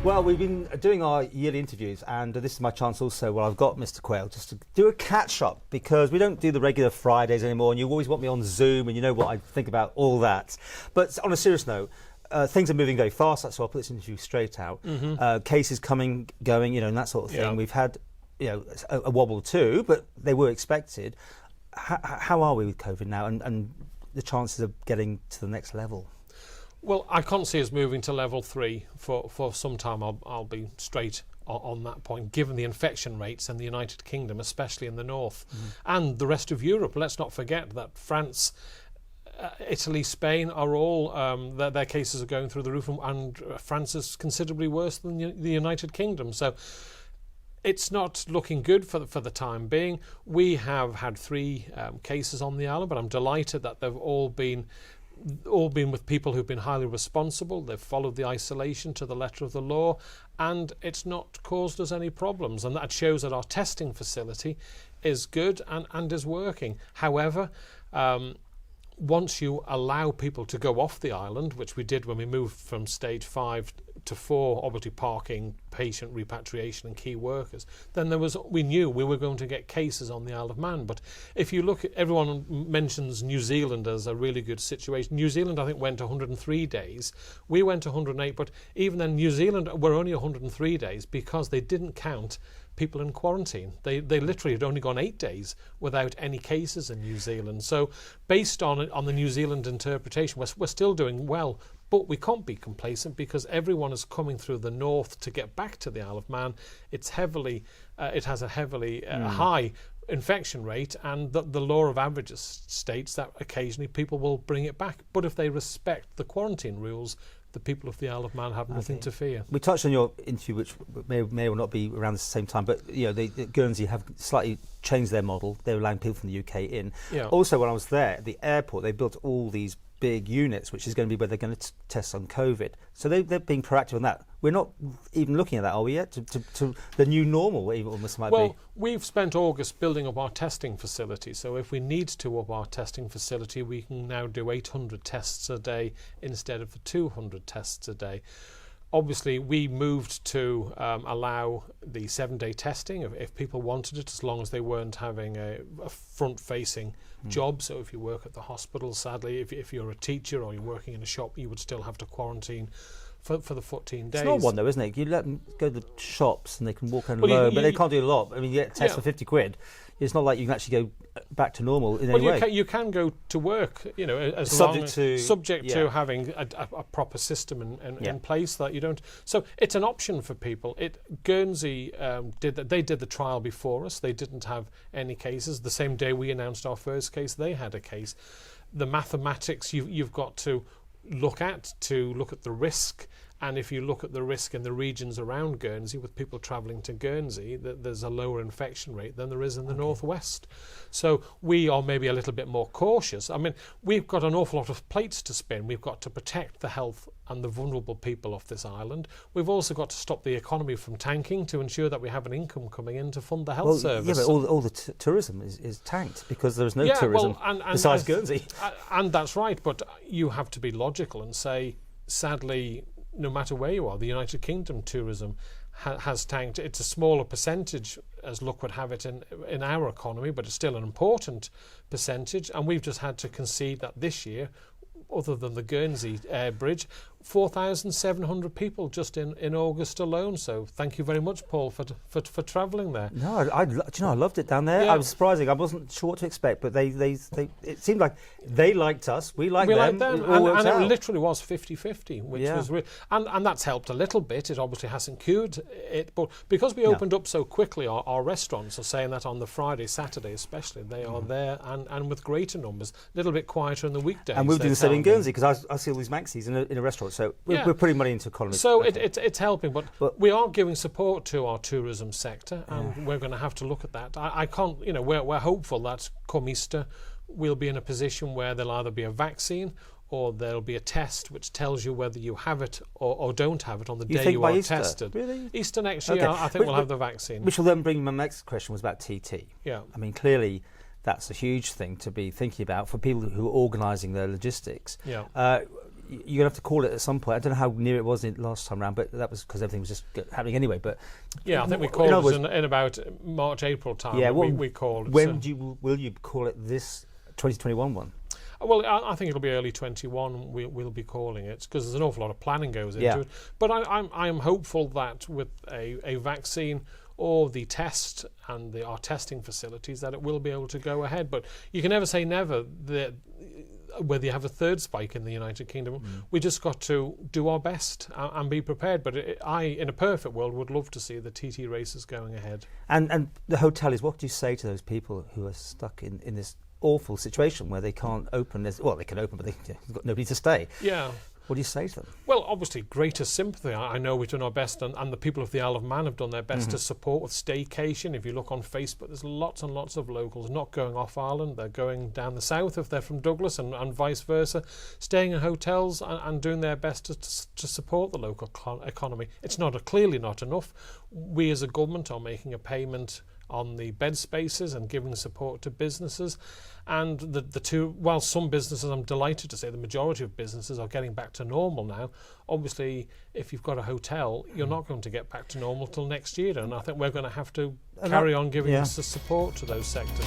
Well, we've been doing our yearly interviews, and this is my chance also, where I've got Mr. Quayle, just to do a catch-up, because we don't do the regular Fridays anymore, and you always want me on Zoom, and you know what I think about all that. But on a serious note, things are moving very fast, so I'll put this interview straight out. Cases coming, going, and that sort of thing. Yeah. We've had, a wobble too, but they were expected. How are we with COVID now, and the chances of getting to the next level? Well, I can't see us moving to level 3 for some time. I'll be straight on that point, given the infection rates in the United Kingdom, especially in the north, and the rest of Europe. Let's not forget that France, Italy, Spain are all, their cases are going through the roof, and France is considerably worse than the United Kingdom. So it's not looking good for the time being. We have had 3 cases on the island, but I'm delighted that they've all been with people who've been highly responsible. They've followed the isolation to the letter of the law, and it's not caused us any problems. And that shows that our testing facility is good and is working. However, once you allow people to go off the island, which we did when we moved from stage 5 to 4, obviously parking, patient repatriation and key workers, then we knew we were going to get cases on the Isle of Man. But if you look at, everyone mentions New Zealand as a really good situation. New Zealand, I think, went 103 days. We went 108, but even then New Zealand were only 103 days because they didn't count people in quarantine. They literally had only gone 8 days without any cases in New Zealand. So based on the New Zealand interpretation, we're still doing well, but we can't be complacent because everyone is coming through the north to get back to the Isle of Man. It has a heavily high infection rate, and the law of averages states that occasionally people will bring it back. But if they respect the quarantine rules, the people of the Isle of Man have nothing to fear. We touched on your interview, which may or not be around the same time, but the Guernsey have slightly changed their model. They're allowing people from the UK in. Yeah. Also, when I was there at the airport, they built all these big units, which is going to be where they're going to test on COVID. So they're being proactive on that. We're not even looking at that, are we yet? To the new normal, even almost might be. Well, we've spent August building up our testing facility. So if we need to up our testing facility, we can now do 800 tests a day instead of the 200 tests a day. Obviously, we moved to allow the 7-day testing if people wanted it, as long as they weren't having a front-facing job. So if you work at the hospital, sadly, if you're a teacher or you're working in a shop, you would still have to quarantine for the 14 days. It's not one though, isn't it? You let them go to the shops and they can walk alone, but they can't do a lot. I mean, you get a test for 50 quid. It's not like you can actually go back to normal in any way. You can go to work, as subject to having a proper system in place that you don't. So it's an option for people. Guernsey did the trial before us. They didn't have any cases. The same day we announced our first case, they had a case. The mathematics you've got to look at the risk. And if you look at the risk in the regions around Guernsey, with people travelling to Guernsey, there's a lower infection rate than there is in the northwest. So we are maybe a little bit more cautious. I mean, we've got an awful lot of plates to spin. We've got to protect the health and the vulnerable people of this island. We've also got to stop the economy from tanking to ensure that we have an income coming in to fund the health service. Yeah, but all the tourism is tanked because there's no tourism besides Guernsey. And that's right, but you have to be logical and say, sadly, no matter where you are, the United Kingdom tourism has tanked. It's a smaller percentage, as luck would have it, in our economy, but it's still an important percentage. And we've just had to concede that this year, other than the Guernsey bridge, 4,700 people just in August alone. So thank you very much, Paul, for travelling there. No, I loved it down there. Yeah. I was surprising. I wasn't sure what to expect, but they it seemed like they liked us. We liked them. And it literally was 50-50, which was real. And that's helped a little bit. It obviously hasn't cured it, but because we opened up so quickly, our restaurants are saying that on the Friday, Saturday especially, they are there and with greater numbers. A little bit quieter in the weekdays. And we'll do the same in Guernsey, because I see all these Maxis in a restaurant. So we're putting money into economy. So it's helping, but we are giving support to our tourism sector, and we're going to have to look at that. I can't, we're hopeful that come Easter we'll be in a position where there'll either be a vaccine or there'll be a test which tells you whether you have it or don't have it on the day you are Easter? Tested. Really? Easter next year, I think we'll have the vaccine. Which will then bring my next question was about TT. Yeah. I mean, clearly that's a huge thing to be thinking about for people who are organising their logistics. Yeah. you're going to have to call it at some point. I don't know how near it was last time round, but that was because everything was just happening anyway. But yeah, I think we called it in about March, April time. Yeah, we called it. When will you call it this 2021 one? Well, I think it'll be early 21. We'll be calling it, because there's an awful lot of planning goes into it. But I'm hopeful that with a vaccine or the test and our testing facilities, that it will be able to go ahead. But you can never say never whether you have a third spike in the United Kingdom. We just got to do our best and be prepared. But I, in a perfect world, would love to see the TT races going ahead. And the hoteliers, what do you say to those people who are stuck in this awful situation where they can't open? Well, they can open, but they've got nobody to stay. Yeah. What do you say to them? Well, obviously, greatest sympathy. I know we've done our best, and the people of the Isle of Man have done their best to support with staycation. If you look on Facebook, there's lots and lots of locals not going off Ireland. They're going down the south if they're from Douglas, and vice versa, staying in hotels and doing their best to support the local economy. It's clearly not enough. We as a government are making a payment on the bed spaces and giving support to businesses. And the two, while some businesses, I'm delighted to say the majority of businesses are getting back to normal now, obviously if you've got a hotel, you're not going to get back to normal till next year, and I think we're going to have to carry on giving us the support to those sectors.